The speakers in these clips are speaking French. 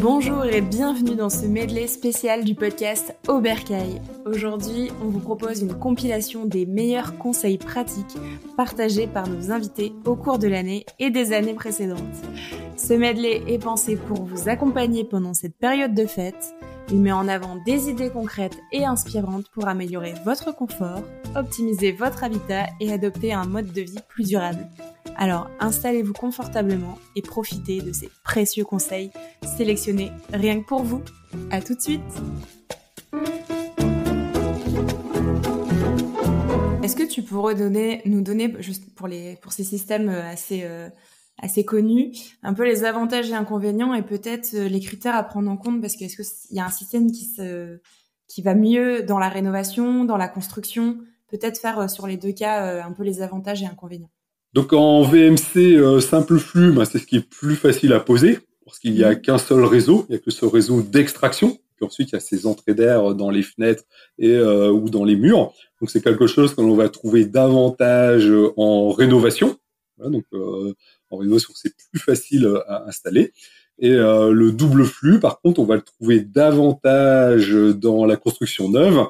Bonjour et bienvenue dans ce medley spécial du podcast Aubercaille. Aujourd'hui, on vous propose une compilation des meilleurs conseils pratiques partagés par nos invités au cours de l'année et des années précédentes. Ce medley est pensé pour vous accompagner pendant cette période de fête. Il met en avant des idées concrètes et inspirantes pour améliorer votre confort, optimiser votre habitat et adopter un mode de vie plus durable. Alors installez-vous confortablement et profitez de ces précieux conseils sélectionnés rien que pour vous. À tout de suite. Est-ce que tu pourrais nous donner juste pour ces systèmes assez connus, un peu les avantages et inconvénients et peut-être les critères à prendre en compte, parce que est-ce qu'il y a un système qui va mieux dans la rénovation, dans la construction, peut-être faire sur les deux cas un peu les avantages et inconvénients. Donc en VMC simple flux, c'est ce qui est plus facile à poser, parce qu'il n'y a qu'un seul réseau, il n'y a que ce réseau d'extraction. Puis ensuite, il y a ces entrées d'air dans les fenêtres ou dans les murs. Donc c'est quelque chose que l'on va trouver davantage en rénovation. Voilà, donc en rénovation, c'est plus facile à installer. Et le double flux, par contre, on va le trouver davantage dans la construction neuve,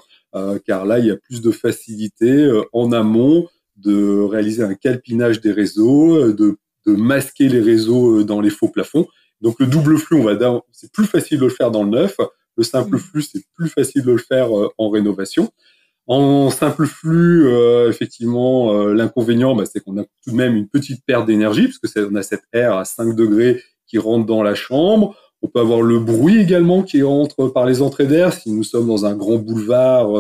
car là, il y a plus de facilité en amont de réaliser un calpinage des réseaux, de masquer les réseaux dans les faux plafonds. Donc le double flux, c'est plus facile de le faire dans le neuf. Le simple flux, c'est plus facile de le faire en rénovation. En simple flux, effectivement, l'inconvénient, c'est qu'on a tout de même une petite perte d'énergie, parce que on a cette air à 5 degrés qui rentre dans la chambre. On peut avoir le bruit également qui entre par les entrées d'air. Si nous sommes dans un grand boulevard,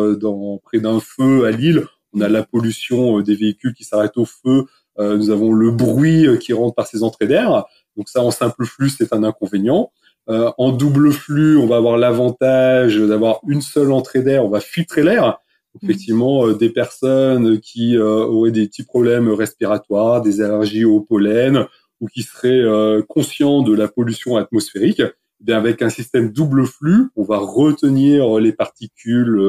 près d'un feu à Lille, on a la pollution des véhicules qui s'arrêtent au feu. Nous avons le bruit qui rentre par ces entrées d'air. Donc ça, en simple flux, c'est un inconvénient. En double flux, on va avoir l'avantage d'avoir une seule entrée d'air. On va filtrer l'air. Effectivement, des personnes qui auraient des petits problèmes respiratoires, des allergies au pollen, ou qui seraient conscients de la pollution atmosphérique, bien avec un système double flux, on va retenir les particules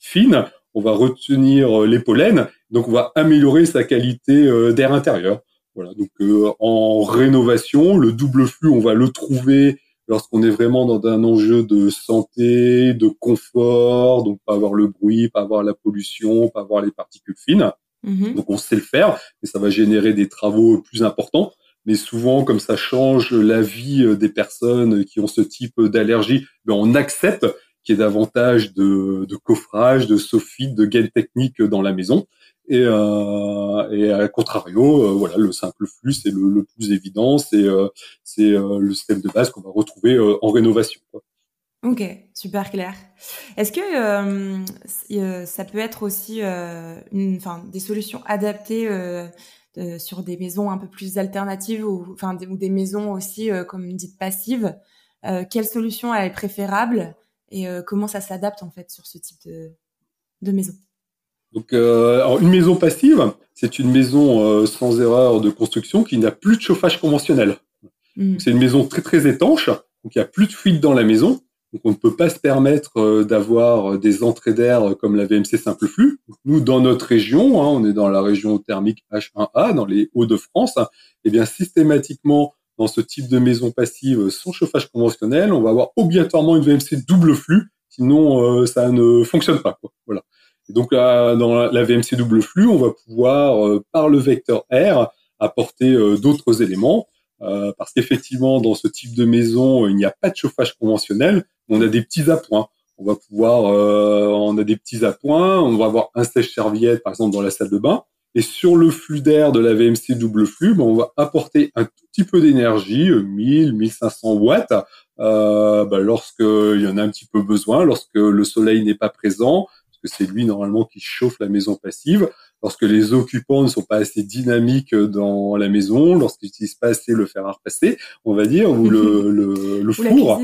fines, on va retenir les pollens, donc on va améliorer sa qualité d'air intérieur. Voilà, donc en rénovation, le double flux, on va le trouver lorsqu'on est vraiment dans un enjeu de santé, de confort, donc pas avoir le bruit, pas avoir la pollution, pas avoir les particules fines. Donc on sait le faire, et ça va générer des travaux plus importants. Mais souvent, comme ça change la vie des personnes qui ont ce type d'allergie, on accepte qu'il y ait davantage de coffrage, de soffit, de gaines techniques dans la maison. Et à contrario, voilà, le simple flux, c'est le plus évident, c'est le système de base qu'on va retrouver en rénovation, quoi. Ok, super clair. Est-ce que ça peut être aussi des solutions adaptées sur des maisons un peu plus alternatives ou des maisons aussi comme dites passives? Quelle solution est préférable et comment ça s'adapte en fait sur ce type de maison? Donc, alors une maison passive, c'est une maison sans erreur de construction qui n'a plus de chauffage conventionnel. Donc, c'est une maison très très étanche, donc il n'y a plus de fuite dans la maison. Donc on ne peut pas se permettre d'avoir des entrées d'air comme la VMC simple flux. Donc, nous, dans notre région, on est dans la région thermique H1A, dans les Hauts-de-France, et bien systématiquement, dans ce type de maison passive sans chauffage conventionnel, on va avoir obligatoirement une VMC double flux, sinon ça ne fonctionne pas, quoi. Voilà. Et donc dans la VMC double flux, on va pouvoir, par le vecteur air, apporter d'autres éléments. Parce qu'effectivement, dans ce type de maison, il n'y a pas de chauffage conventionnel. On a des petits appoints. On a des petits appoints. On va avoir un sèche-serviette, par exemple, dans la salle de bain. Et sur le flux d'air de la VMC double flux, on va apporter un tout petit peu d'énergie, 1000, 1500 watts, lorsqu'il y en a un petit peu besoin, lorsque le soleil n'est pas présent, parce que c'est lui, normalement, qui chauffe la maison passive. Lorsque les occupants ne sont pas assez dynamiques dans la maison, lorsqu'ils n'utilisent pas assez le fer à repasser, on va dire, ou le four,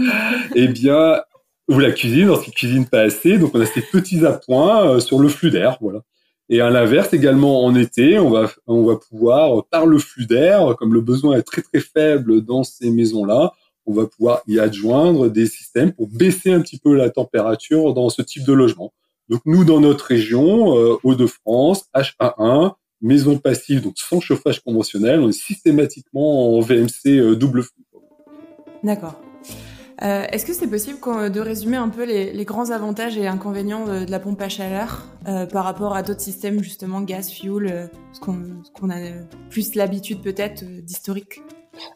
ou la cuisine, lorsqu'ils cuisinent pas assez, donc on a ces petits appoints sur le flux d'air, voilà. Et à l'inverse, également en été, on va pouvoir, par le flux d'air, comme le besoin est très très faible dans ces maisons-là, on va pouvoir y adjoindre des systèmes pour baisser un petit peu la température dans ce type de logement. Donc nous, dans notre région, Hauts-de-France, H1A1, maison passive, donc sans chauffage conventionnel, on est systématiquement en VMC double flux. D'accord. Est-ce que c'est possible de résumer un peu les grands avantages et inconvénients de la pompe à chaleur par rapport à d'autres systèmes, justement, gaz, fuel, ce qu'on a plus l'habitude peut-être d'historique?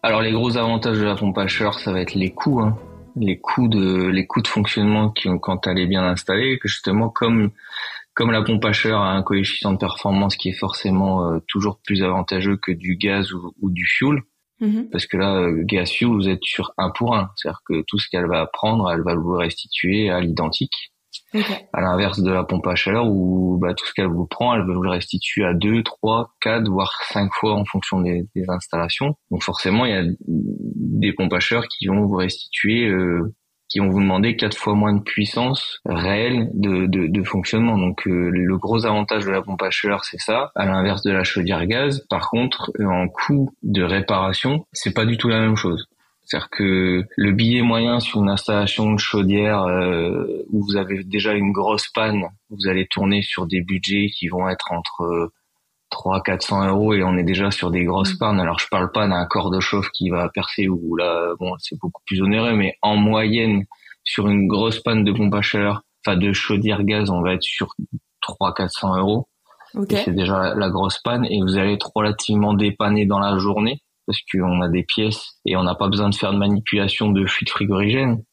Alors les gros avantages de la pompe à chaleur, ça va être les coûts, hein. Les coûts de fonctionnement quand elle est bien installée, que justement comme la pompe à chaleur a un coefficient de performance qui est forcément toujours plus avantageux que du gaz ou du fuel. Parce que là, gaz fuel, vous êtes sur 1 pour 1. C'est-à-dire que tout ce qu'elle va prendre, elle va vous restituer à l'identique. Okay. À l'inverse de la pompe à chaleur où tout ce qu'elle vous prend, elle va vous le restituer à 2, 3, 4, voire 5 fois en fonction des installations. Donc forcément, il y a des pompes à chaleur qui vont vous restituer, qui vont vous demander 4 fois moins de puissance réelle de fonctionnement. Donc le gros avantage de la pompe à chaleur, c'est ça, à l'inverse de la chaudière gaz. Par contre, en coût de réparation, c'est pas du tout la même chose. C'est-à-dire que le billet moyen sur une installation de chaudière où vous avez déjà une grosse panne, vous allez tourner sur des budgets qui vont être entre 300-400 euros et on est déjà sur des grosses pannes. Alors je parle pas d'un corps de chauffe qui va percer où là bon c'est beaucoup plus onéreux, mais en moyenne sur une grosse panne de pompe à chaleur, enfin de chaudière gaz, on va être sur 300-400 euros. Okay. Et c'est déjà la grosse panne et vous allez être relativement dépanné dans la journée parce qu'on a des pièces et on n'a pas besoin de faire de manipulation de fluide frigorigène.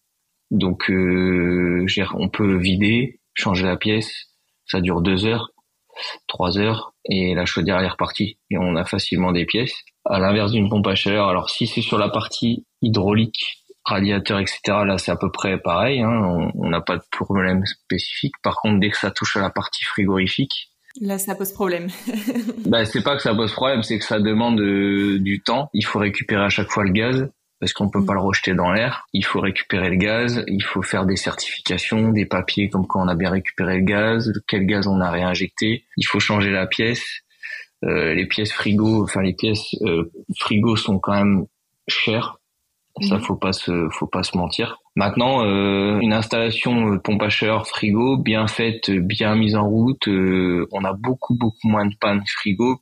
Donc on peut vider, changer la pièce, ça dure 2 heures. 3 heures et la chaudière est repartie et on a facilement des pièces. À l'inverse d'une pompe à chaleur, alors si c'est sur la partie hydraulique, radiateur, etc., là c'est à peu près pareil, hein, on n'a pas de problème spécifique. Par contre, dès que ça touche à la partie frigorifique, là ça pose problème. C'est pas que ça pose problème, c'est que ça demande du temps. Il faut récupérer à chaque fois le gaz. Parce qu'on peut pas le rejeter dans l'air. Il faut récupérer le gaz, il faut faire des certifications, des papiers comme quoi on a bien récupéré le gaz, quel gaz on a réinjecté. Il faut changer la pièce. Les pièces frigo, frigo sont quand même chères. Ça, faut pas se mentir. Maintenant, une installation pompe à chaleur frigo bien faite, bien mise en route, on a beaucoup moins de pannes frigo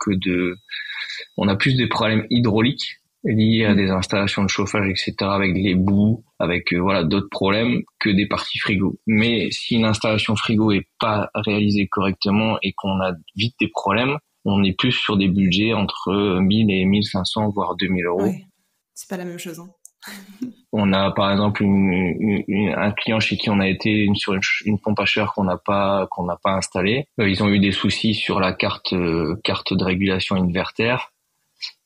on a plus des problèmes hydrauliques liés à des installations de chauffage, etc., avec les boues, avec d'autres problèmes que des parties frigo. Mais si une installation frigo est pas réalisée correctement et qu'on a vite des problèmes, on est plus sur des budgets entre 1000 et 1500, voire 2000 euros. Ouais, c'est pas la même chose. On a par exemple un client chez qui on a été sur une pompe à chaleur qu'on n'a pas installée. Ils ont eu des soucis sur la carte de régulation inverter.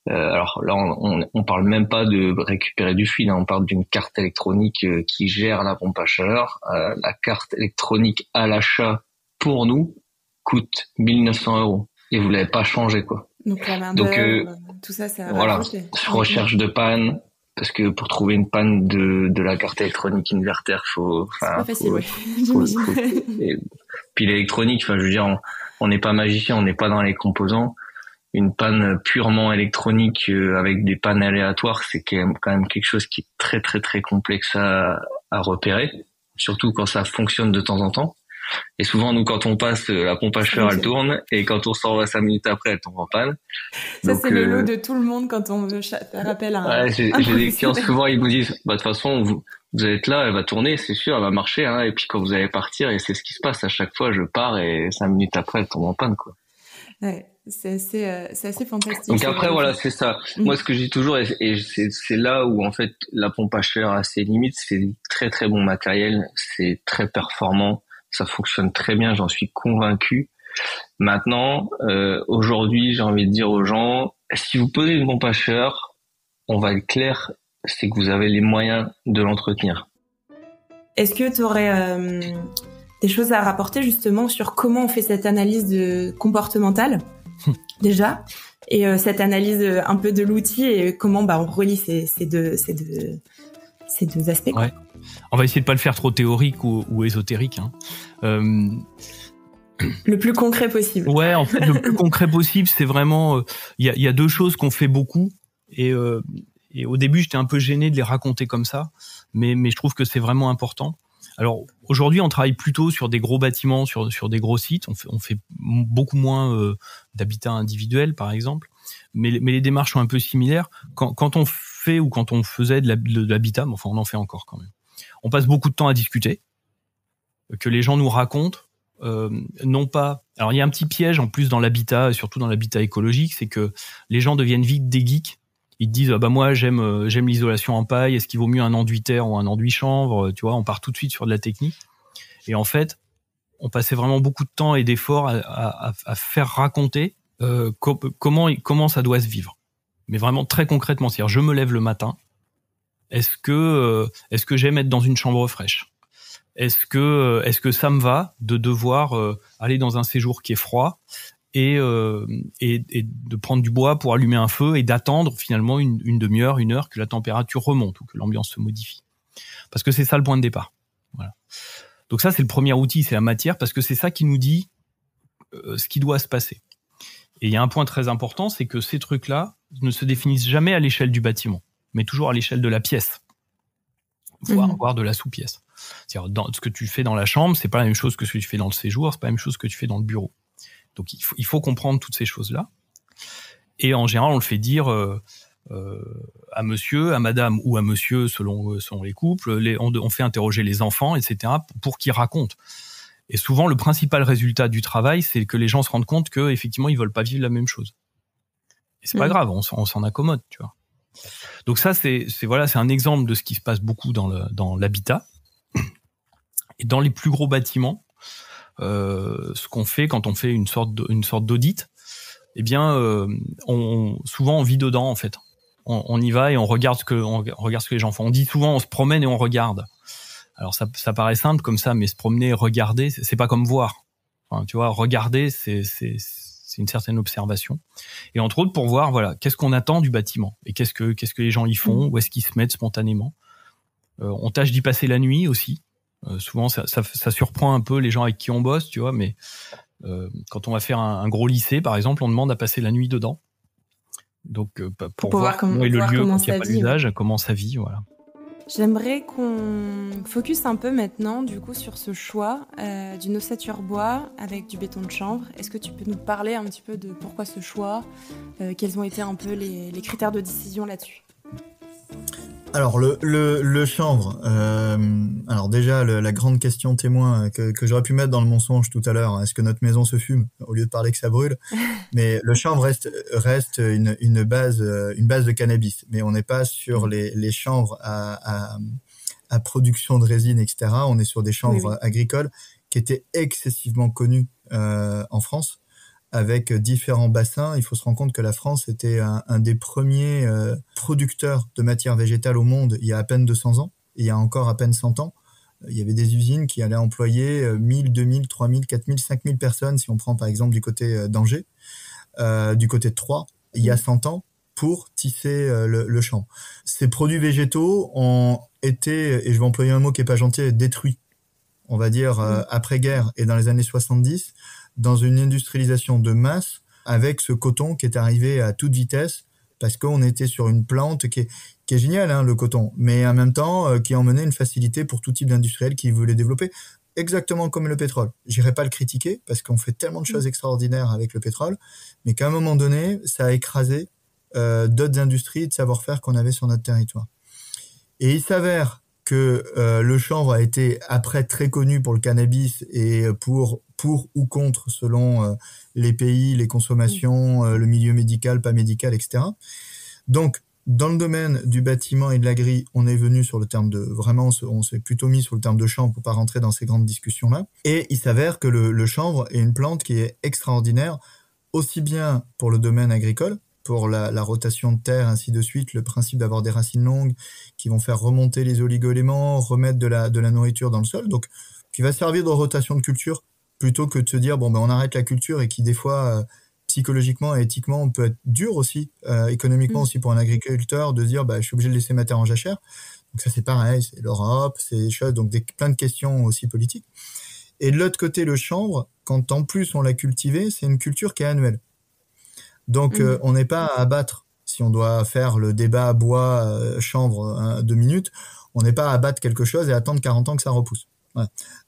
Alors là, on parle même pas de récupérer du fluide, on parle d'une carte électronique qui gère la pompe à chaleur. La carte électronique à l'achat pour nous coûte 1900 euros et vous l'avez pas changé quoi. Donc la main d'œuvre, tout ça, c'est à rajouter. Recherche de panne. Parce que pour trouver une panne de la carte électronique inverter, c'est pas facile, oui. Puis l'électronique, je veux dire, on n'est pas magicien, on n'est pas dans les composants. Une panne purement électronique avec des pannes aléatoires, c'est quand même quelque chose qui est très très très complexe à repérer, surtout quand ça fonctionne de temps en temps. Et souvent, nous, quand on passe, la pompe à chaleur, elle tourne, et quand on s'en va 5 minutes après, elle tombe en panne. Ça, donc, c'est le lot de tout le monde quand on veut faire appel à un... j'ai des clients, souvent, ils me disent, de toute façon, vous êtes là, elle va tourner, c'est sûr, elle va marcher, hein, et puis quand vous allez partir, et c'est ce qui se passe à chaque fois, je pars, et 5 minutes après, elle tombe en panne, quoi. Ouais, c'est assez fantastique. Donc après, c'est ça. Moi, ce que je dis toujours, et c'est là où, en fait, la pompe à chaleur a ses limites, c'est du très très bon matériel, c'est très performant. Ça fonctionne très bien, j'en suis convaincu. Maintenant, aujourd'hui, j'ai envie de dire aux gens, si vous posez une pompe à chaleur, on va être clair, c'est que vous avez les moyens de l'entretenir. Est-ce que tu aurais des choses à rapporter justement sur comment on fait cette analyse comportementale déjà, et cette analyse un peu de l'outil et comment on relie ces deux aspects. Ouais. On va essayer de pas le faire trop théorique ou ésotérique. Le plus concret possible. Ouais, en fait, le plus concret possible, c'est vraiment... Il y a 2 choses qu'on fait beaucoup, et au début, j'étais un peu gêné de les raconter comme ça, mais je trouve que c'est vraiment important. Alors, aujourd'hui, on travaille plutôt sur des gros bâtiments, sur des gros sites. On fait beaucoup moins d'habitat individuel, par exemple, mais les démarches sont un peu similaires. Quand on fait ou quand on faisait de l'habitat, on en fait encore quand même. on passe beaucoup de temps à discuter, que les gens nous racontent, non pas. Alors il y a un petit piège en plus dans l'habitat, surtout dans l'habitat écologique, c'est que les gens deviennent vite des geeks. Ils te disent moi j'aime l'isolation en paille. Est-ce qu'il vaut mieux un enduit terre ou un enduit chanvre? Tu vois, on part tout de suite sur de la technique. Et en fait, on passait vraiment beaucoup de temps et d'efforts à faire raconter comment ça doit se vivre. Mais vraiment très concrètement, c'est-à-dire je me lève le matin. Est-ce que j'aime être dans une chambre fraîche? Est-ce que ça me va de devoir aller dans un séjour qui est froid et de prendre du bois pour allumer un feu et d'attendre finalement une demi-heure, une heure que la température remonte ou que l'ambiance se modifie? Parce que c'est ça le point de départ. Voilà. Donc ça, c'est le premier outil, c'est la matière, parce que c'est ça qui nous dit ce qui doit se passer. Et il y a un point très important, c'est que ces trucs-là ne se définissent jamais à l'échelle du bâtiment, mais toujours à l'échelle de la pièce, voire de la sous-pièce. C'est-à-dire, ce que tu fais dans la chambre, c'est pas la même chose que ce que tu fais dans le séjour, c'est pas la même chose que tu fais dans le bureau. Donc il faut comprendre toutes ces choses-là. Et en général, on le fait dire à monsieur, à madame ou à monsieur selon les couples. On fait interroger les enfants, etc. pour qu'ils racontent. Et souvent, le principal résultat du travail, c'est que les gens se rendent compte que effectivement, ils veulent pas vivre la même chose. Et c'est pas grave, on s'en accommode, tu vois. Donc ça, c'est un exemple de ce qui se passe beaucoup dans l'habitat. Et dans les plus gros bâtiments, ce qu'on fait quand on fait une sorte d'audit, eh bien, souvent on vit dedans en fait. On y va et on regarde ce que les gens font. On dit souvent on se promène et on regarde. Alors ça paraît simple comme ça, mais se promener, regarder, c'est pas comme voir. Enfin, tu vois, regarder, c'est une certaine observation. Et entre autres pour voir, voilà, qu'est-ce qu'on attend du bâtiment et qu'est-ce que les gens y font, où est-ce qu'ils se mettent spontanément. On tâche d'y passer la nuit aussi. Souvent, ça surprend un peu les gens avec qui on bosse, tu vois, mais quand on va faire un gros lycée, par exemple, on demande à passer la nuit dedans. Donc, pour voir comment est le lieu quand il n'y a pas d'usage, comment ça vit, voilà. J'aimerais qu'on focus un peu maintenant, du coup, sur ce choix d'une ossature bois avec du béton de chanvre. Est-ce que tu peux nous parler un petit peu de pourquoi ce choix, quels ont été un peu les critères de décision là-dessus? Alors le chanvre, alors déjà la grande question témoin que j'aurais pu mettre dans le mensonge tout à l'heure, est-ce que notre maison se fume au lieu de parler que ça brûle? Mais le chanvre reste une base de cannabis, mais on n'est pas sur les chanvres à production de résine, etc. On est sur des chanvres agricoles qui étaient excessivement connus en France, avec différents bassins. Il faut se rendre compte que la France était un des premiers producteurs de matière végétale au monde il y a à peine 200 ans. Et il y a encore à peine 100 ans, il y avait des usines qui allaient employer 1000, 2000, 3000, 4000, 5000 personnes, si on prend par exemple du côté d'Angers, du côté de Troyes, il y a 100 ans, pour tisser le chanvre. Ces produits végétaux ont été, et je vais employer un mot qui est pas gentil, détruits, on va dire, après-guerre et dans les années 70, dans une industrialisation de masse avec ce coton qui est arrivé à toute vitesse parce qu'on était sur une plante qui est géniale, hein, le coton, mais en même temps qui emmenait une facilité pour tout type d'industriel qui voulait développer, exactement comme le pétrole. J'irai pas le critiquer parce qu'on fait tellement de choses extraordinaires avec le pétrole, mais qu'à un moment donné, ça a écrasé d'autres industries de savoir-faire qu'on avait sur notre territoire. Et il s'avère que le chanvre a été après très connu pour le cannabis et pour ou contre selon les pays, les consommations, le milieu médical, pas médical, etc. Donc, dans le domaine du bâtiment et de l'agri, on est venu sur le terme de... Vraiment, on s'est plutôt mis sur le terme de chanvre pour pas rentrer dans ces grandes discussions-là. Et il s'avère que le chanvre est une plante qui est extraordinaire, aussi bien pour le domaine agricole, pour la rotation de terre, ainsi de suite, le principe d'avoir des racines longues qui vont faire remonter les oligo-éléments, remettre de la nourriture dans le sol, donc qui va servir de rotation de culture plutôt que de se dire on arrête la culture, et qui des fois psychologiquement et éthiquement peut être dur aussi, économiquement aussi pour un agriculteur, de dire je suis obligé de laisser ma terre en jachère. Donc ça c'est pareil, c'est l'Europe, c'est des choses, donc plein de questions aussi politiques. Et de l'autre côté, le chanvre, quand en plus on l'a cultivé, c'est une culture qui est annuelle. Donc on n'est pas à abattre. Si on doit faire le débat bois chanvre 2 minutes, on n'est pas à abattre quelque chose et attendre 40 ans que ça repousse. Ouais.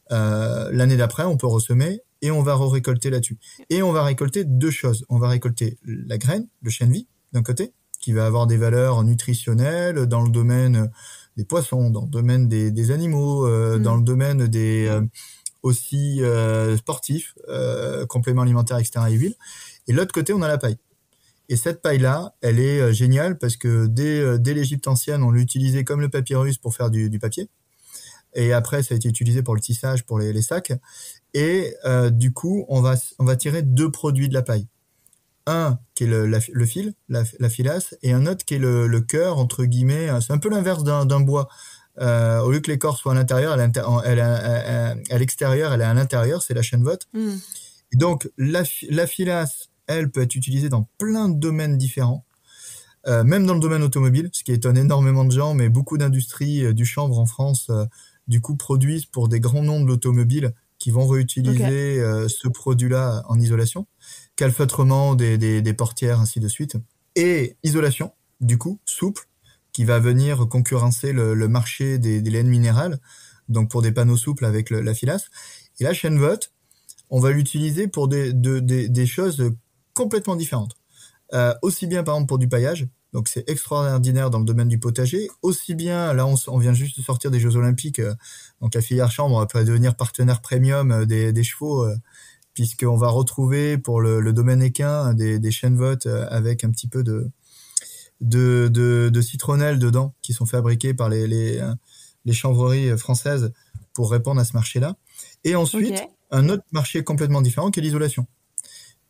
L'année d'après, on peut ressemer et on va récolter là-dessus. Et on va récolter 2 choses. On va récolter la graine, le chènevis d'un côté, qui va avoir des valeurs nutritionnelles dans le domaine des poissons, dans le domaine des animaux, dans le domaine des aussi sportifs, compléments alimentaires, etc. et huiles. Et de l'autre côté, on a la paille. Et cette paille-là, elle est géniale parce que dès l'Égypte ancienne, on l'utilisait comme le papyrus pour faire du papier. Et après, ça a été utilisé pour le tissage, pour les sacs. Et du coup, on va tirer 2 produits de la paille. Un qui est le fil, la filasse, et un autre qui est le cœur, entre guillemets. C'est un peu l'inverse d'un bois. Au lieu que l'écorce soit à l'intérieur, à l'extérieur, elle est à l'intérieur, c'est la chènevotte. Et donc, la filasse, elle peut être utilisée dans plein de domaines différents. Même dans le domaine automobile, ce qui étonne énormément de gens, mais beaucoup d'industries du chanvre en France, du coup, produisent pour des grands noms de l'automobile qui vont réutiliser ce produit-là en isolation, calfeutrement des portières, ainsi de suite. Et isolation, du coup, souple, qui va venir concurrencer le marché des laines minérales, donc pour des panneaux souples avec la filasse. Et la chènevotte, on va l'utiliser pour des choses complètement différentes. Aussi bien, par exemple, pour du paillage, donc c'est extraordinaire dans le domaine du potager, aussi bien, là on vient juste de sortir des Jeux Olympiques, donc la filière chanvre peut devenir partenaire premium des chevaux, puisqu'on va retrouver pour le domaine équin des chènevottes avec un petit peu de citronnelle dedans, qui sont fabriquées par les chanvreries françaises pour répondre à ce marché-là. Et ensuite, un autre marché complètement différent qui est l'isolation.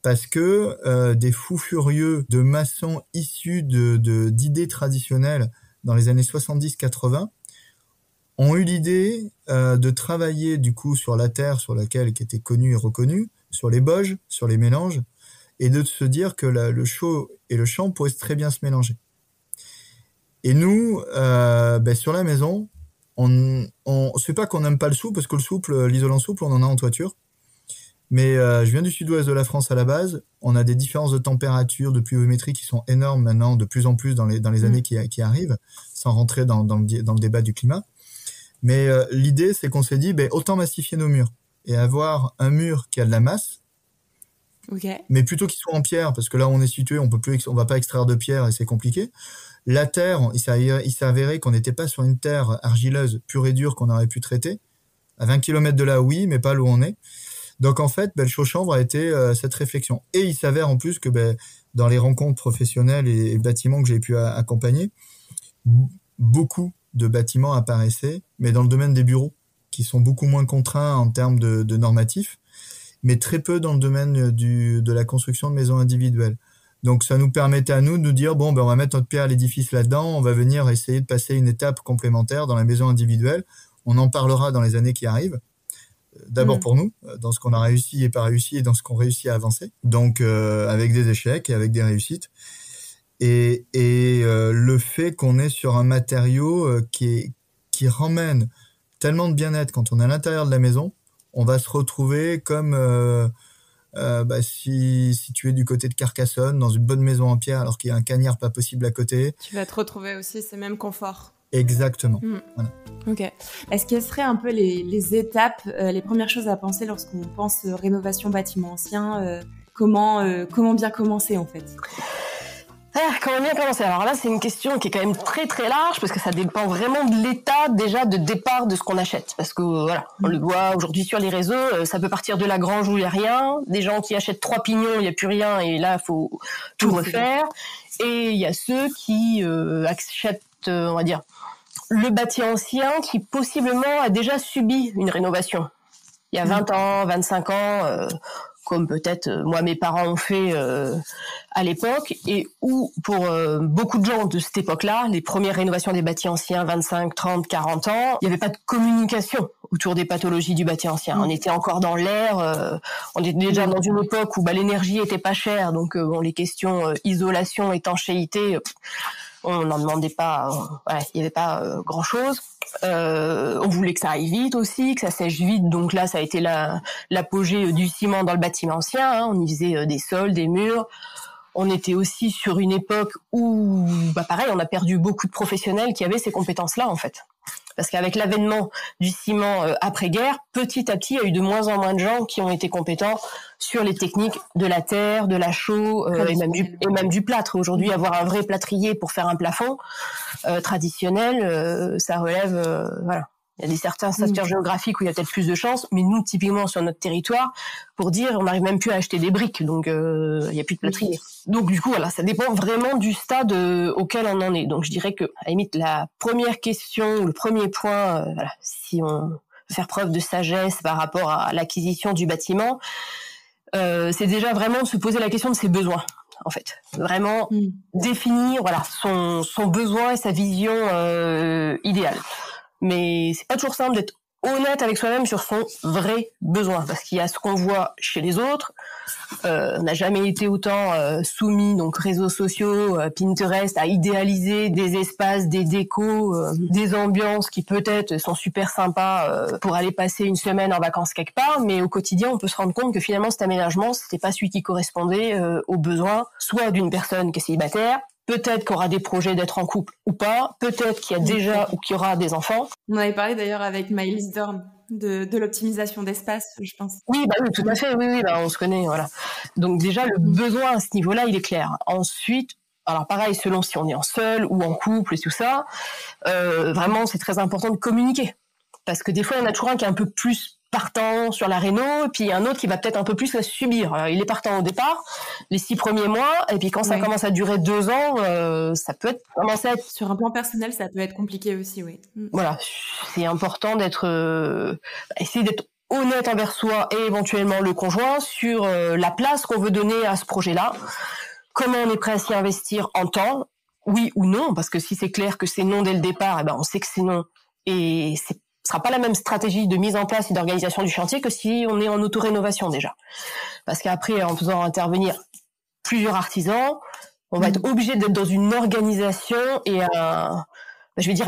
Parce que des fous furieux de maçons issus d'idées traditionnelles dans les années 70-80 ont eu l'idée de travailler du coup sur la terre sur laquelle qui était connue et reconnue, sur les boges, sur les mélanges, et de se dire que le chaux et le champ pourraient très bien se mélanger. Et nous, sur la maison, c'est pas qu'on n'aime pas le souple, parce que le souple, l'isolant souple, on en a en toiture. Mais je viens du sud-ouest de la France à la base. On a des différences de température, de pluviométrie qui sont énormes maintenant, de plus en plus dans les années qui arrivent, sans rentrer dans le débat du climat. Mais l'idée, c'est qu'on s'est dit, autant massifier nos murs et avoir un mur qui a de la masse, mais plutôt qu'il soit en pierre, parce que là où on est situé, on va pas extraire de pierre et c'est compliqué. La terre, il s'est avéré qu'on n'était pas sur une terre argileuse pure et dure qu'on aurait pu traiter. À 20 km de là, oui, mais pas là où on est. Donc en fait, le chaux-chanvre a été cette réflexion. Et il s'avère en plus que dans les rencontres professionnelles et bâtiments que j'ai pu accompagner, beaucoup de bâtiments apparaissaient, mais dans le domaine des bureaux, qui sont beaucoup moins contraints en termes de normatifs, mais très peu dans le domaine de la construction de maisons individuelles. Donc ça nous permettait à nous de nous dire, on va mettre notre pierre à l'édifice là-dedans, on va venir essayer de passer une étape complémentaire dans la maison individuelle. On en parlera dans les années qui arrivent. D'abord pour nous, dans ce qu'on a réussi et pas réussi, et dans ce qu'on réussit à avancer. Donc avec des échecs et avec des réussites. Et le fait qu'on est sur un matériau qui ramène tellement de bien-être quand on est à l'intérieur de la maison, on va se retrouver comme si tu es du côté de Carcassonne, dans une bonne maison en pierre, alors qu'il y a un cagnard pas possible à côté. Tu vas te retrouver aussi ces mêmes conforts. Exactement. Voilà. Ok. Est-ce quelles seraient un peu les étapes, les premières choses à penser lorsqu'on pense rénovation bâtiment ancien, comment bien commencer en fait? Comment bien commencer? Alors là, c'est une question qui est quand même très très large parce que ça dépend vraiment de l'état déjà de départ de ce qu'on achète. Parce que voilà, on le voit aujourd'hui sur les réseaux, ça peut partir de la grange où il y a rien, des gens qui achètent 3 pignons, il y a plus rien et là faut tout refaire. Et il y a ceux qui achètent, on va dire, le bâti ancien qui possiblement a déjà subi une rénovation. Il y a 20 ans, 25 ans, comme peut-être moi mes parents ont fait à l'époque, et où pour beaucoup de gens de cette époque-là, les premières rénovations des bâtis anciens, 25, 30, 40 ans, il n'y avait pas de communication autour des pathologies du bâti ancien. On était encore dans l'air, on était déjà dans une époque où l'énergie était pas chère, donc les questions isolation, étanchéité, on n'en demandait pas, il n'y avait pas grand-chose. On voulait que ça aille vite aussi, que ça sèche vite, donc là ça a été l'apogée du ciment dans le bâtiment ancien, on y faisait des sols, des murs. On était aussi sur une époque où, pareil, on a perdu beaucoup de professionnels qui avaient ces compétences-là en fait. Parce qu'avec l'avènement du ciment après-guerre, petit à petit, il y a eu de moins en moins de gens qui ont été compétents sur les techniques de la terre, de la chaux et même du plâtre. Aujourd'hui, avoir un vrai plâtrier pour faire un plafond traditionnel, ça relève... voilà. Il y a certains secteurs géographiques où il y a peut-être plus de chance, mais nous, typiquement, sur notre territoire, pour dire, on n'arrive même plus à acheter des briques, donc il n'y a plus de plâtrier. Donc du coup, voilà, ça dépend vraiment du stade auquel on en est. Donc je dirais que, à la limite, la première question, le premier point, voilà, si on veut faire preuve de sagesse par rapport à l'acquisition du bâtiment, c'est déjà vraiment de se poser la question de ses besoins. En fait, vraiment définir voilà son besoin et sa vision idéale. Mais c'est pas toujours simple d'être honnête avec soi-même sur son vrai besoin, parce qu'il y a ce qu'on voit chez les autres. On n'a jamais été autant soumis, donc réseaux sociaux, Pinterest, à idéaliser des espaces, des décos, des ambiances qui peut-être sont super sympas pour aller passer une semaine en vacances quelque part, mais au quotidien, on peut se rendre compte que finalement cet aménagement, c'était pas celui qui correspondait aux besoins, soit d'une personne qui est célibataire, peut-être qu'il y aura des projets d'être en couple ou pas, peut-être qu'il y a déjà ou qu'il y aura des enfants. On avait parlé d'ailleurs avec Maëlys Dorn de l'optimisation d'espace, je pense. Oui, tout à fait, oui, on se connaît, voilà. Donc déjà, le besoin à ce niveau-là, il est clair. Ensuite, alors pareil, selon si on est en seul ou en couple et tout ça, vraiment, c'est très important de communiquer. Parce que des fois, il y en a toujours un qui est un peu plus partant sur la réno, et puis un autre qui va peut-être un peu plus la subir. Alors, il est partant au départ, les 6 premiers mois, et puis quand ça commence à durer 2 ans, ça peut commencer à être... Sur un plan personnel, ça peut être compliqué aussi, oui. Voilà, c'est important essayer d'être honnête envers soi et éventuellement le conjoint sur la place qu'on veut donner à ce projet-là, comment on est prêt à s'y investir en temps, oui ou non, parce que si c'est clair que c'est non dès le départ, eh ben on sait que c'est non, et ce sera pas la même stratégie de mise en place et d'organisation du chantier que si on est en autorénovation déjà. Parce qu'après, en faisant intervenir plusieurs artisans, on va être obligé d'être dans une organisation et un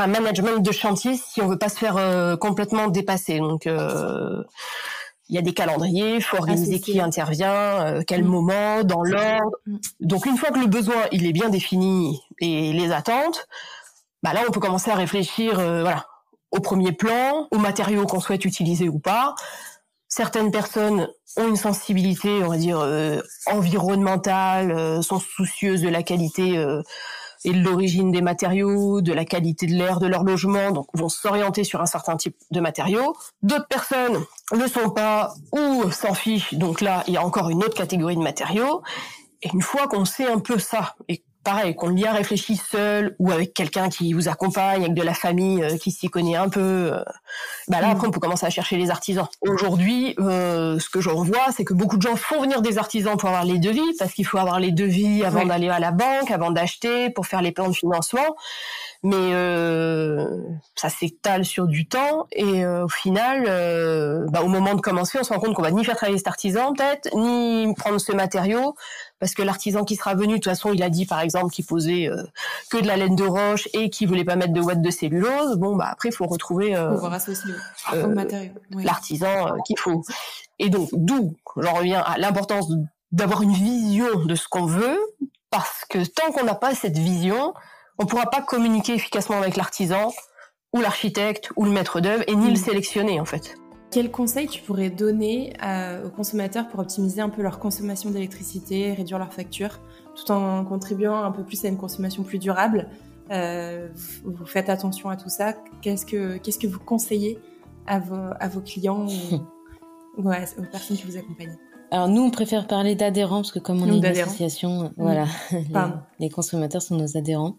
management de chantier si on veut pas se faire complètement dépasser. Donc, il y a des calendriers, il faut organiser qui intervient, quel moment, dans l'ordre. Donc, une fois que le besoin il est bien défini et les attentes, bah là, on peut commencer à réfléchir, au premier plan, aux matériaux qu'on souhaite utiliser ou pas. Certaines personnes ont une sensibilité, on va dire, environnementale, sont soucieuses de la qualité et de l'origine des matériaux, de la qualité de l'air de leur logement, donc vont s'orienter sur un certain type de matériaux. D'autres personnes ne sont pas ou s'en fichent, donc là, il y a encore une autre catégorie de matériaux. Et une fois qu'on sait un peu ça, et pareil, qu'on y a réfléchi seul ou avec quelqu'un qui vous accompagne, avec de la famille qui s'y connaît un peu, là après on peut commencer à chercher les artisans. Aujourd'hui, ce que j'en vois, c'est que beaucoup de gens font venir des artisans pour avoir les devis, parce qu'il faut avoir les devis avant d'aller à la banque, avant d'acheter, pour faire les plans de financement. Mais ça s'étale sur du temps et au final, au moment de commencer, on se rend compte qu'on va ni faire travailler cet artisan peut-être, ni prendre ce matériau, parce que l'artisan qui sera venu, de toute façon, il a dit par exemple qu'il posait que de la laine de roche et qu'il voulait pas mettre de ouate de cellulose. Bon, après, il faut retrouver au matériau, l'artisan qu'il faut. Et donc, d'où j'en reviens à l'importance d'avoir une vision de ce qu'on veut, parce que tant qu'on n'a pas cette vision, on pourra pas communiquer efficacement avec l'artisan ou l'architecte ou le maître d'œuvre et ni le sélectionner en fait. Quels conseils tu pourrais donner aux consommateurs pour optimiser un peu leur consommation d'électricité, réduire leurs factures, tout en contribuant un peu plus à une consommation plus durable? Vous faites attention à tout ça. Qu'est-ce que vous conseillez à vos clients ou aux personnes qui vous accompagnent? Alors nous, on préfère parler d'adhérents parce que comme on est une association, voilà, les consommateurs sont nos adhérents.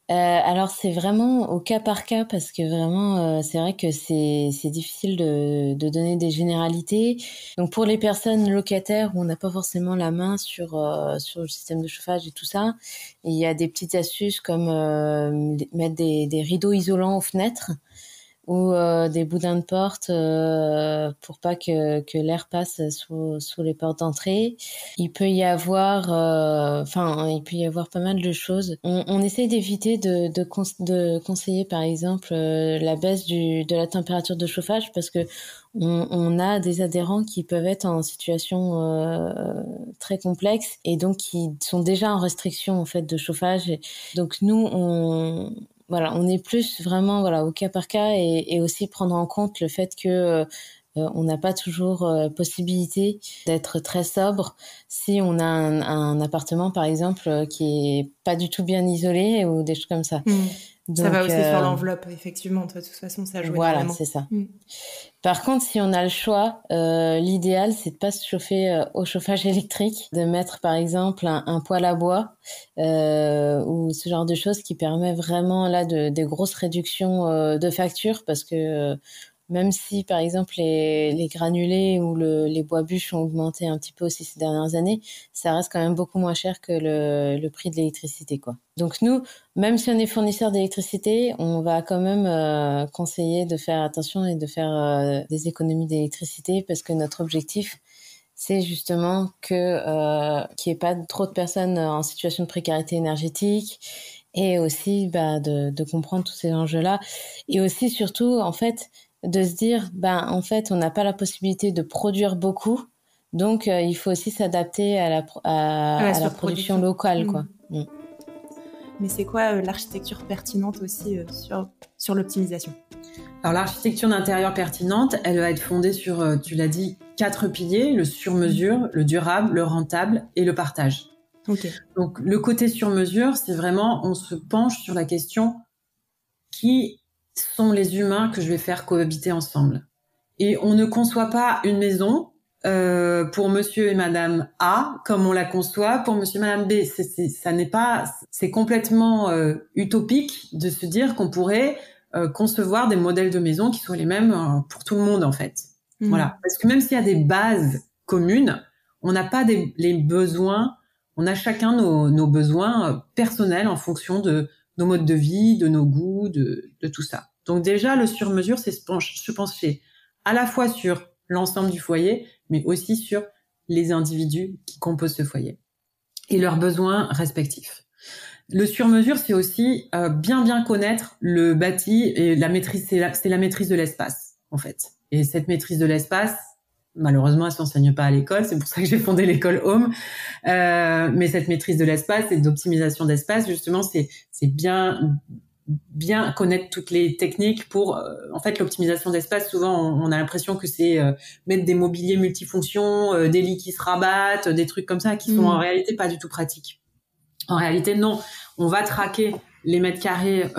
Alors c'est vraiment au cas par cas parce que vraiment c'est vrai que c'est difficile de donner des généralités. Donc pour les personnes locataires où on n'a pas forcément la main sur le système de chauffage et tout ça, il y a des petites astuces comme mettre des rideaux isolants aux fenêtres ou des boudins de porte pour pas que l'air passe sous les portes d'entrée. Il peut y avoir pas mal de choses. On essaie d'éviter de conseiller par exemple la baisse de la température de chauffage parce que on a des adhérents qui peuvent être en situation très complexe et donc qui sont déjà en restriction en fait de chauffage. Et donc nous voilà, on est plus vraiment au cas par cas et aussi prendre en compte le fait que on n'a pas toujours possibilité d'être très sobre si on a un appartement par exemple qui est pas du tout bien isolé ou des choses comme ça. Donc, ça va aussi sur l'enveloppe, effectivement. De toute façon, ça joue énormément. Voilà, c'est ça. Par contre, si on a le choix, l'idéal, c'est de pas se chauffer au chauffage électrique, de mettre par exemple un poêle à bois ou ce genre de choses qui permet vraiment là des grosses réductions de factures, parce que même si, par exemple, les granulés ou les bois bûches ont augmenté un petit peu aussi ces dernières années, ça reste quand même beaucoup moins cher que le prix de l'électricité, quoi. Donc nous, même si on est fournisseur d'électricité, on va quand même conseiller de faire attention et de faire des économies d'électricité, parce que notre objectif, c'est justement qu'il n'y ait pas trop de personnes en situation de précarité énergétique, et aussi de comprendre tous ces enjeux-là, et aussi surtout, en fait, de se dire, en fait, on n'a pas la possibilité de produire beaucoup, donc il faut aussi s'adapter à la production locale, quoi. Mais c'est quoi l'architecture pertinente aussi sur l'optimisation ? Alors l'architecture d'intérieur pertinente, elle va être fondée sur, tu l'as dit, 4 piliers: le sur-mesure, le durable, le rentable et le partage. Okay. Donc le côté sur-mesure, c'est vraiment, on se penche sur la question qui sont les humains que je vais faire cohabiter ensemble. Et on ne conçoit pas une maison pour monsieur et madame A comme on la conçoit pour monsieur et madame B. C'est complètement utopique de se dire qu'on pourrait concevoir des modèles de maison qui soient les mêmes pour tout le monde, en fait. Voilà. Parce que même s'il y a des bases communes, on n'a pas les besoins, on a chacun nos besoins personnels en fonction de nos modes de vie, de nos goûts, de tout ça. Donc déjà, le sur-mesure, c'est se pencher à la fois sur l'ensemble du foyer, mais aussi sur les individus qui composent ce foyer et leurs besoins respectifs. Le sur-mesure, c'est aussi bien connaître le bâti, et la maîtrise, c'est la maîtrise de l'espace, en fait. Et cette maîtrise de l'espace, malheureusement, elle s'enseigne pas à l'école. C'est pour ça que j'ai fondé l'école Home. Mais cette maîtrise de l'espace et d'optimisation d'espace, justement, c'est bien connaître toutes les techniques pour, en fait, l'optimisation d'espace. Souvent, on a l'impression que c'est mettre des mobiliers multifonctions, des lits qui se rabattent, des trucs comme ça, qui sont en réalité pas du tout pratiques. En réalité, non. On va traquer les mètres carrés,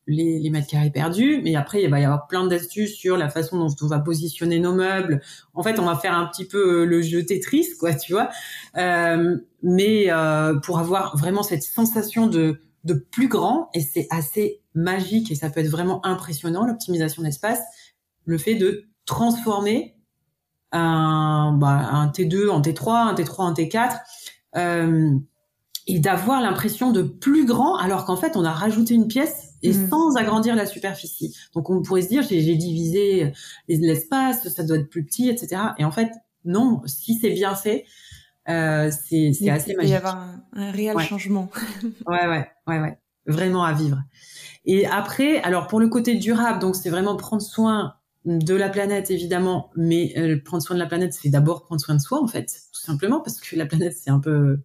les mètres carrés perdus, mais après il va y avoir plein d'astuces sur la façon dont on va positionner nos meubles. En fait, on va faire un petit peu le jeu Tetris, quoi, tu vois. Mais pour avoir vraiment cette sensation de plus grand, et c'est assez magique et ça peut être vraiment impressionnant, l'optimisation d'espace, le fait de transformer un T2 en T3, un T3 en T4, et d'avoir l'impression de plus grand, alors qu'en fait on a rajouté une pièce et sans agrandir la superficie. Donc on pourrait se dire j'ai divisé l'espace, ça doit être plus petit, etc. Et en fait non, si c'est bien fait, c'est assez magique. Il peut y avoir un réel changement. Ouais, vraiment à vivre. Et après, alors pour le côté durable, donc c'est vraiment prendre soin de la planète évidemment, mais prendre soin de la planète, c'est d'abord prendre soin de soi, en fait, tout simplement, parce que la planète c'est un peu,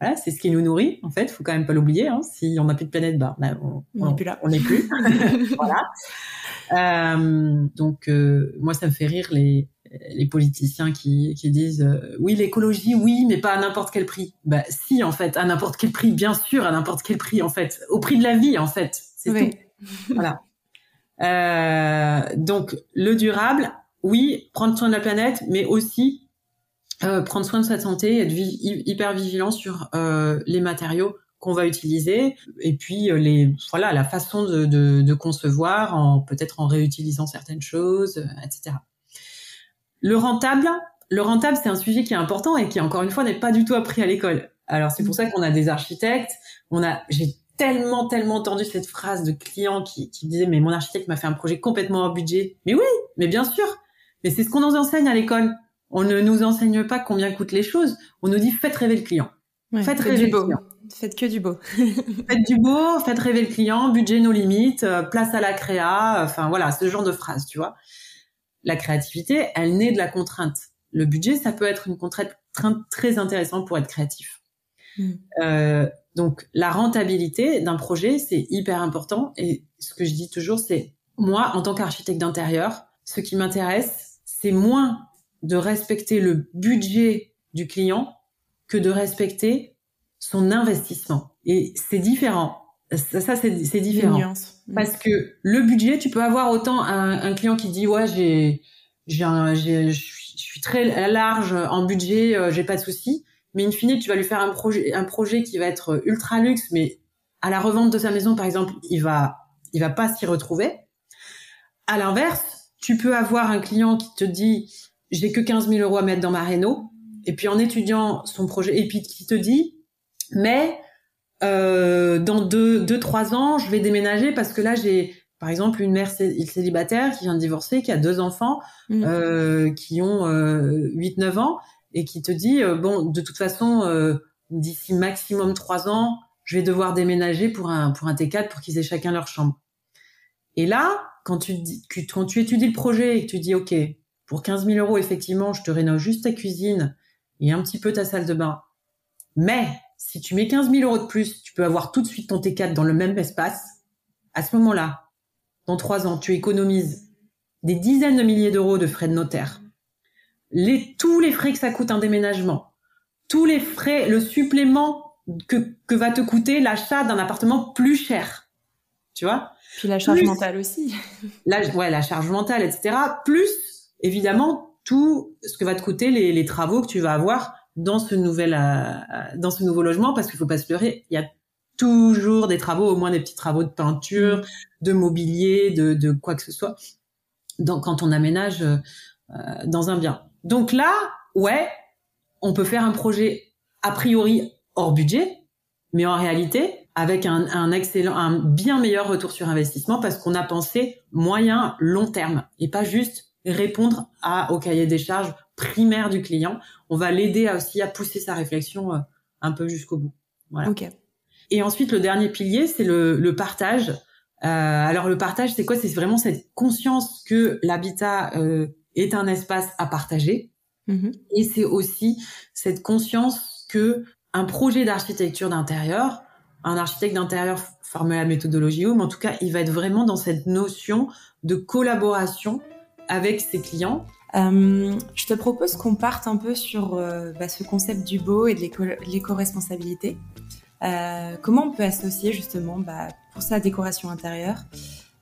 voilà, c'est ce qui nous nourrit, en fait, faut quand même pas l'oublier, hein. Si on n'a plus de planète, on n'est plus là. On n'est plus. Voilà. Donc moi ça me fait rire les politiciens qui disent oui, l'écologie, oui, mais pas à n'importe quel prix. Bah si, en fait, à n'importe quel prix, bien sûr, à n'importe quel prix, en fait, au prix de la vie, en fait, c'est tout. Voilà. Donc le durable, oui, prendre soin de la planète, mais aussi prendre soin de sa santé, être hyper vigilant sur les matériaux qu'on va utiliser, et puis la façon de concevoir, peut-être en réutilisant certaines choses, etc. Le rentable, c'est un sujet qui est important et qui, encore une fois, n'est pas du tout appris à l'école. Alors c'est pour ça qu'on a des architectes. J'ai tellement entendu cette phrase de clients qui disaient mais mon architecte m'a fait un projet complètement hors budget. Mais oui, mais bien sûr. Mais c'est ce qu'on nous enseigne à l'école. On ne nous enseigne pas combien coûtent les choses. On nous dit faites rêver le client. Ouais, faites rêver le client. Faites que du beau. Faites du beau, faites rêver le client, budget nos limites, place à la créa, enfin voilà, ce genre de phrase, tu vois. La créativité, elle naît de la contrainte. Le budget, ça peut être une contrainte très intéressante pour être créatif. Donc, la rentabilité d'un projet, c'est hyper important. Et ce que je dis toujours, c'est moi, en tant qu'architecte d'intérieur, ce qui m'intéresse, c'est moins de respecter le budget du client que de respecter son investissement. Et c'est différent. Ça c'est différent. Parce que le budget, tu peux avoir autant un client qui dit ouais, je suis très large en budget, j'ai pas de souci. Mais in fine, tu vas lui faire un projet qui va être ultra luxe, mais à la revente de sa maison, par exemple, il va pas s'y retrouver. À l'inverse, tu peux avoir un client qui te dit j'ai que 15 000 € à mettre dans ma réno, et puis en étudiant son projet, et puis qui te dit mais dans 2-3 ans, je vais déménager parce que là j'ai par exemple une mère célibataire qui vient de divorcer, qui a 2 enfants qui ont 8-9 ans et qui te dit bon, de toute façon d'ici maximum 3 ans, je vais devoir déménager pour un T4 pour qu'ils aient chacun leur chambre. Et là, quand tu étudies le projet et que tu dis OK, pour 15 000 €, effectivement, je te rénove juste ta cuisine et un petit peu ta salle de bain. Mais si tu mets 15 000 € de plus, tu peux avoir tout de suite ton T4 dans le même espace. À ce moment-là, dans 3 ans, tu économises des dizaines de milliers d'euros de frais de notaire. Tous les frais que ça coûte un déménagement, tous les frais, le supplément que va te coûter l'achat d'un appartement plus cher. Tu vois? Puis la charge mentale aussi. La charge mentale, etc. Plus, évidemment, tout ce que va te coûter les travaux que tu vas avoir dans ce nouveau logement, parce qu'il faut pas se leurrer, il y a toujours des travaux, au moins des petits travaux de peinture, de mobilier, de quoi que ce soit, quand on aménage dans un bien. Donc là, ouais, on peut faire un projet a priori hors budget, mais en réalité avec un bien meilleur retour sur investissement, parce qu'on a pensé moyen, long terme, et pas juste répondre au cahier des charges primaire du client. On va l'aider aussi à pousser sa réflexion un peu jusqu'au bout. Voilà. Okay. Et ensuite, le dernier pilier, c'est le partage. Alors, le partage, c'est quoi? C'est vraiment cette conscience que l'habitat est un espace à partager. Mm-hmm. Et c'est aussi cette conscience que un projet d'architecture d'intérieur, un architecte d'intérieur formé à la méthodologie Home, en tout cas, il va être vraiment dans cette notion de collaboration avec ses clients. Je te propose qu'on parte un peu sur ce concept du beau et de l'éco-responsabilité. Comment on peut associer justement pour sa décoration intérieure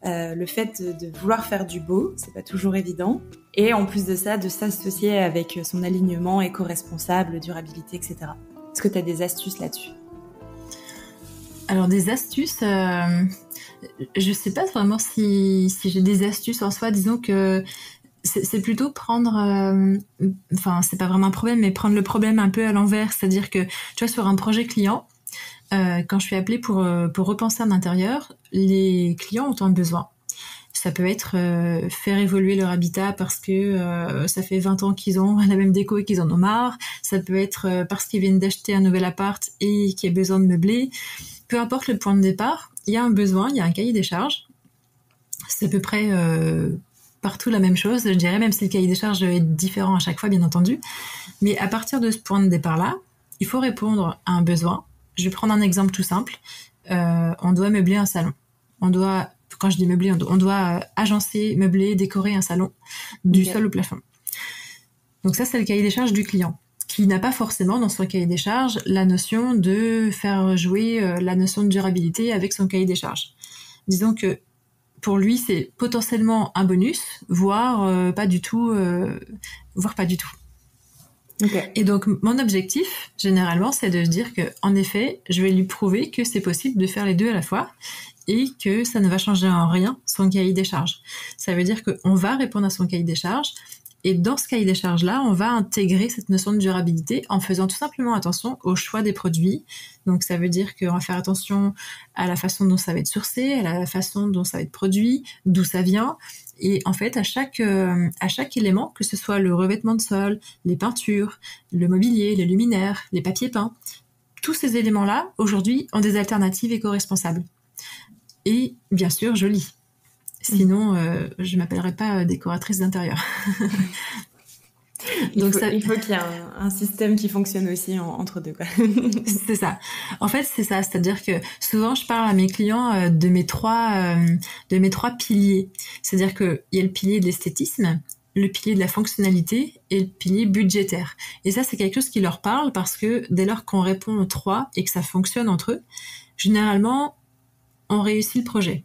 le fait de vouloir faire du beau, c'est pas toujours évident, et en plus de ça, de s'associer avec son alignement éco-responsable, durabilité, etc. Est-ce que tu as des astuces là-dessus? Alors des astuces, je sais pas vraiment si j'ai des astuces en soi. Disons que c'est plutôt prendre, c'est pas vraiment un problème, mais prendre le problème un peu à l'envers. C'est-à-dire que, tu vois, sur un projet client, quand je suis appelée pour repenser un intérieur, les clients ont un besoin. Ça peut être faire évoluer leur habitat parce que ça fait 20 ans qu'ils ont la même déco et qu'ils en ont marre. Ça peut être parce qu'ils viennent d'acheter un nouvel appart et qu'il y a besoin de meubler. Peu importe le point de départ, il y a un besoin, il y a un cahier des charges. C'est à peu près partout la même chose, je dirais, même si le cahier des charges est différent à chaque fois, bien entendu. Mais à partir de ce point de départ-là, il faut répondre à un besoin. Je vais prendre un exemple tout simple. On doit meubler un salon. Quand je dis meubler, on doit agencer, meubler, décorer un salon du sol au plafond. Donc ça, c'est le cahier des charges du client, qui n'a pas forcément dans son cahier des charges la notion de faire jouer la notion de durabilité avec son cahier des charges. Disons que pour lui, c'est potentiellement un bonus, voire pas du tout. Okay. Et donc, mon objectif, généralement, c'est de dire que, en effet, je vais lui prouver que c'est possible de faire les deux à la fois et que ça ne va changer en rien son cahier des charges. Ça veut dire qu'on va répondre à son cahier des charges. Et dans ce cahier des charges-là, on va intégrer cette notion de durabilité en faisant tout simplement attention au choix des produits. Donc, ça veut dire qu'on va faire attention à la façon dont ça va être sourcé, à la façon dont ça va être produit, d'où ça vient. Et en fait, à chaque élément, que ce soit le revêtement de sol, les peintures, le mobilier, les luminaires, les papiers peints, tous ces éléments-là, aujourd'hui, ont des alternatives éco-responsables. Et bien sûr, jolies. Sinon, je m'appellerais pas décoratrice d'intérieur. Donc il faut qu'il y ait un système qui fonctionne aussi entre deux, quoi. C'est ça. En fait, c'est ça. C'est-à-dire que souvent, je parle à mes clients de mes trois piliers. C'est-à-dire qu'il y a le pilier de l'esthétisme, le pilier de la fonctionnalité et le pilier budgétaire. Et ça, c'est quelque chose qui leur parle parce que dès lors qu'on répond aux trois et que ça fonctionne entre eux, généralement, on réussit le projet.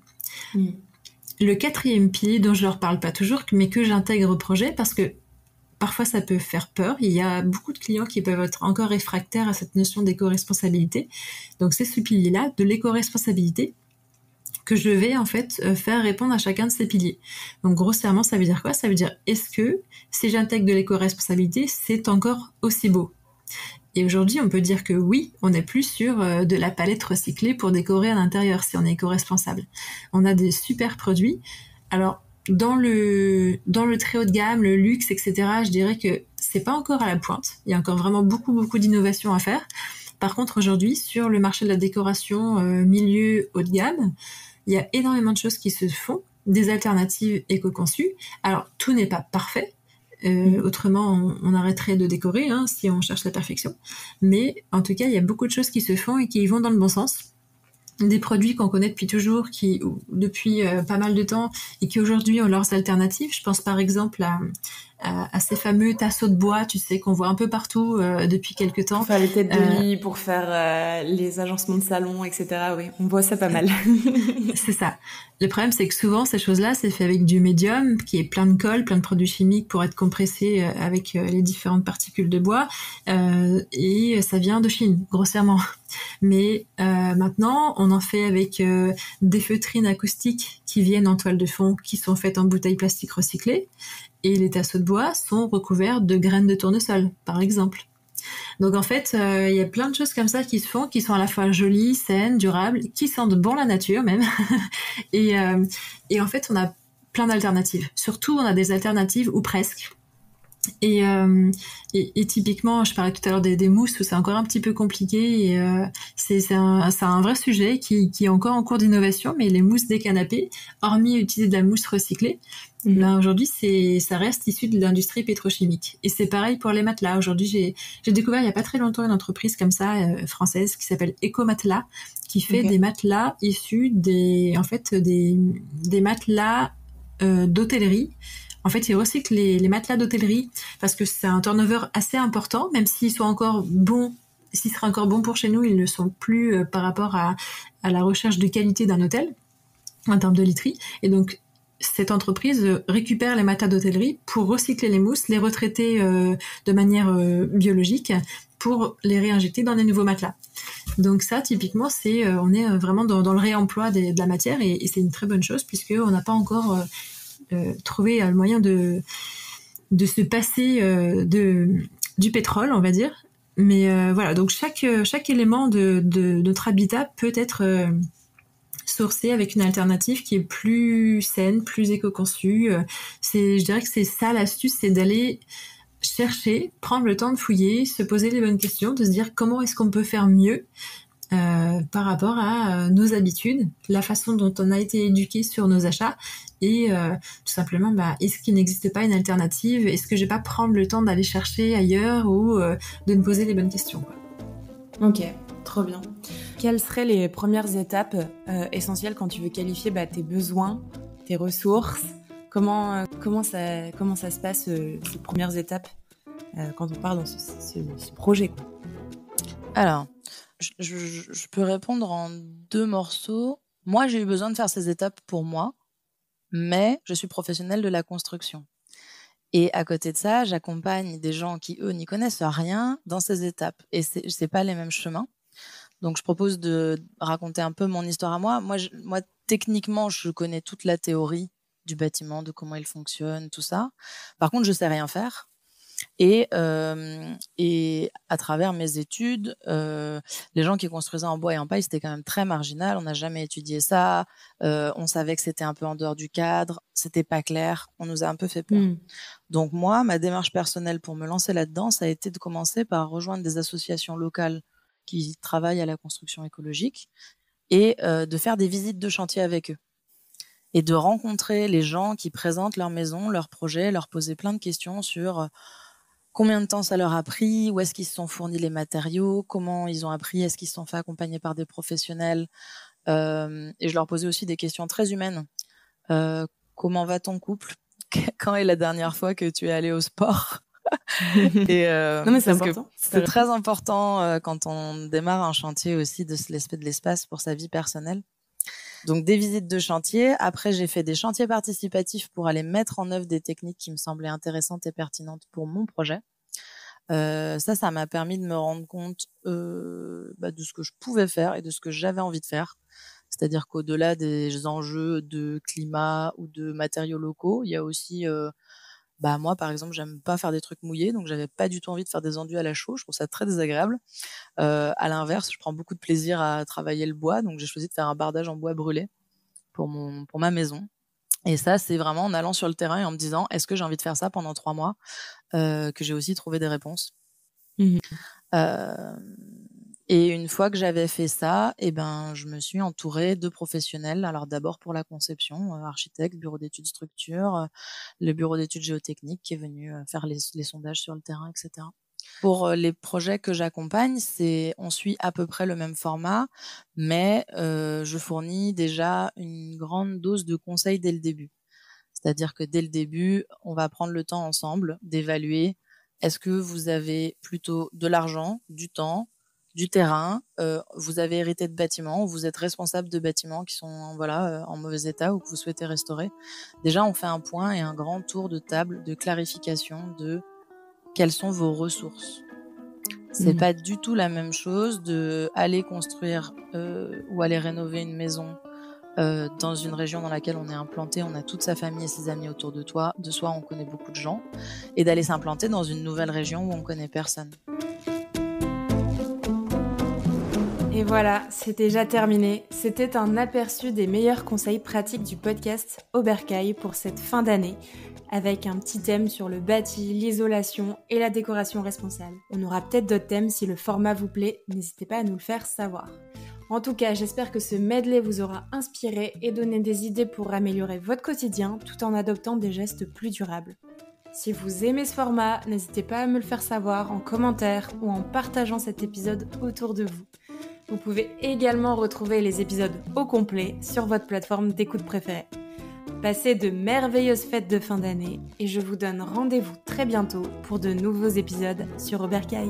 Le quatrième pilier dont je leur parle pas toujours, mais que j'intègre au projet parce que parfois ça peut faire peur. Il y a beaucoup de clients qui peuvent être encore réfractaires à cette notion d'éco-responsabilité. Donc c'est ce pilier-là, de l'éco-responsabilité, que je vais en fait faire répondre à chacun de ces piliers. Donc grossièrement, ça veut dire quoi ? Ça veut dire, est-ce que si j'intègre de l'éco-responsabilité, c'est encore aussi beau ? Et aujourd'hui, on peut dire que oui, on n'est plus sur de la palette recyclée pour décorer à l'intérieur si on est éco-responsable. On a des super produits. Alors, dans le très haut de gamme, le luxe, etc., je dirais que c'est pas encore à la pointe. Il y a encore vraiment beaucoup d'innovations à faire. Par contre, aujourd'hui, sur le marché de la décoration milieu haut de gamme, il y a énormément de choses qui se font, des alternatives éco-conçues. Alors, tout n'est pas parfait. Autrement, on arrêterait de décorer si on cherche la perfection. Mais en tout cas, il y a beaucoup de choses qui se font et qui vont dans le bon sens. Des produits qu'on connaît depuis toujours, depuis pas mal de temps, et qui aujourd'hui ont leurs alternatives. Je pense par exemple à ces fameux tasseaux de bois, tu sais, qu'on voit un peu partout depuis quelques temps. Pour faire les têtes de lit, pour faire les agencements de salon, etc. Oui, on voit ça pas mal. C'est ça. Le problème, c'est que souvent, ces choses-là, c'est fait avec du médium, qui est plein de colle, plein de produits chimiques pour être compressé avec les différentes particules de bois. Et ça vient de Chine, grossièrement. Mais maintenant, on en fait avec des feutrines acoustiques qui viennent en toile de fond, qui sont faites en bouteilles plastiques recyclées. Et les tasseaux de bois sont recouverts de graines de tournesol, par exemple. Donc en fait, il y a plein de choses comme ça qui se font, qui sont à la fois jolies, saines, durables, qui sentent bon la nature même. et en fait, on a plein d'alternatives. Surtout, on a des alternatives ou presque. Et typiquement, je parlais tout à l'heure des mousses où c'est encore un petit peu compliqué. Et c'est un vrai sujet qui est encore en cours d'innovation. Mais les mousses des canapés, hormis utiliser de la mousse recyclée, là aujourd'hui ça reste issu de l'industrie pétrochimique. Et c'est pareil pour les matelas. Aujourd'hui, j'ai découvert il y a pas très longtemps une entreprise comme ça française qui s'appelle Eco-Matelas, qui fait des matelas issus des matelas d'hôtellerie. En fait, ils recyclent les matelas d'hôtellerie parce que c'est un turnover assez important, même s'ils sont encore bons, s'ils seraient encore bons pour chez nous, ils ne le sont plus par rapport à la recherche de qualité d'un hôtel en termes de literie. Et donc, cette entreprise récupère les matelas d'hôtellerie pour recycler les mousses, les retraiter de manière biologique pour les réinjecter dans des nouveaux matelas. Donc ça, typiquement, on est vraiment dans le réemploi de la matière et c'est une très bonne chose puisqu'on n'a pas encore trouvé le moyen de se passer du pétrole, on va dire. Mais voilà, donc chaque élément de notre habitat peut être sourcé avec une alternative qui est plus saine, plus éco-conçue. Je dirais que c'est ça l'astuce, c'est d'aller chercher, prendre le temps de fouiller, se poser les bonnes questions, de se dire comment est-ce qu'on peut faire mieux par rapport à nos habitudes, la façon dont on a été éduqué sur nos achats et tout simplement, est-ce qu'il n'existe pas une alternative ? Est-ce que je vais pas prendre le temps d'aller chercher ailleurs ou de me poser les bonnes questions, quoi. Ok, trop bien. Quelles seraient les premières étapes essentielles quand tu veux qualifier tes besoins, tes ressources ? Comment ça se passe, ces premières étapes quand on part dans ce projet, quoi ? Alors, je peux répondre en 2 morceaux. Moi, j'ai eu besoin de faire ces étapes pour moi, mais je suis professionnelle de la construction. Et à côté de ça, j'accompagne des gens qui, eux, n'y connaissent rien dans ces étapes. Et c'est pas les mêmes chemins. Donc, je propose de raconter un peu mon histoire à moi. Moi, techniquement, je connais toute la théorie du bâtiment, de comment il fonctionne, tout ça. Par contre, je sais rien faire. Et à travers mes études, les gens qui construisaient en bois et en paille, c'était quand même très marginal. On n'a jamais étudié ça. On savait que c'était un peu en dehors du cadre. C'était pas clair. On nous a un peu fait peur. Donc moi, ma démarche personnelle pour me lancer là-dedans, ça a été de commencer par rejoindre des associations locales qui travaillent à la construction écologique et de faire des visites de chantier avec eux. Et de rencontrer les gens qui présentent leur maison, leur projet, leur poser plein de questions sur combien de temps ça leur a pris, où est-ce qu'ils se sont fournis les matériaux, comment ils ont appris, est-ce qu'ils se sont fait accompagner par des professionnels. Et je leur posais aussi des questions très humaines. Comment va ton couple? Quand est la dernière fois que tu es allé au sport? Et non, mais c'est important. C'est très important quand on démarre un chantier aussi de se laisser de l'espace pour sa vie personnelle. Donc des visites de chantier. Après, j'ai fait des chantiers participatifs pour aller mettre en œuvre des techniques qui me semblaient intéressantes et pertinentes pour mon projet. Ça m'a permis de me rendre compte de ce que je pouvais faire et de ce que j'avais envie de faire. C'est-à-dire qu'au-delà des enjeux de climat ou de matériaux locaux, il y a aussi moi, par exemple, j'aime pas faire des trucs mouillés, donc j'avais pas du tout envie de faire des enduits à la chaux. Je trouve ça très désagréable. À l'inverse, je prends beaucoup de plaisir à travailler le bois, donc j'ai choisi de faire un bardage en bois brûlé pour ma maison. Et ça, c'est vraiment en allant sur le terrain et en me disant, est-ce que j'ai envie de faire ça pendant 3 mois, que j'ai aussi trouvé des réponses. Et une fois que j'avais fait ça, je me suis entourée de professionnels. Alors d'abord pour la conception, architecte, bureau d'études structure, le bureau d'études géotechniques qui est venu faire les sondages sur le terrain, etc. Pour les projets que j'accompagne, on suit à peu près le même format, mais je fournis déjà une grande dose de conseils dès le début. C'est-à-dire que dès le début, on va prendre le temps ensemble d'évaluer est-ce que vous avez plutôt de l'argent, du temps, du terrain, vous avez hérité de bâtiments, vous êtes responsable de bâtiments qui sont en mauvais état ou que vous souhaitez restaurer. Déjà, on fait un point et un grand tour de table de clarification de quelles sont vos ressources. C'est pas du tout la même chose de aller construire ou aller rénover une maison dans une région dans laquelle on est implanté, on a toute sa famille et ses amis autour de soi, on connaît beaucoup de gens, et d'aller s'implanter dans une nouvelle région où on connaît personne. Et voilà, c'est déjà terminé. C'était un aperçu des meilleurs conseils pratiques du podcast Oberkaï pour cette fin d'année, avec un petit thème sur le bâti, l'isolation et la décoration responsable. On aura peut-être d'autres thèmes si le format vous plaît, n'hésitez pas à nous le faire savoir. En tout cas, j'espère que ce medley vous aura inspiré et donné des idées pour améliorer votre quotidien tout en adoptant des gestes plus durables. Si vous aimez ce format, n'hésitez pas à me le faire savoir en commentaire ou en partageant cet épisode autour de vous. Vous pouvez également retrouver les épisodes au complet sur votre plateforme d'écoute préférée. Passez de merveilleuses fêtes de fin d'année et je vous donne rendez-vous très bientôt pour de nouveaux épisodes sur Oberkaï.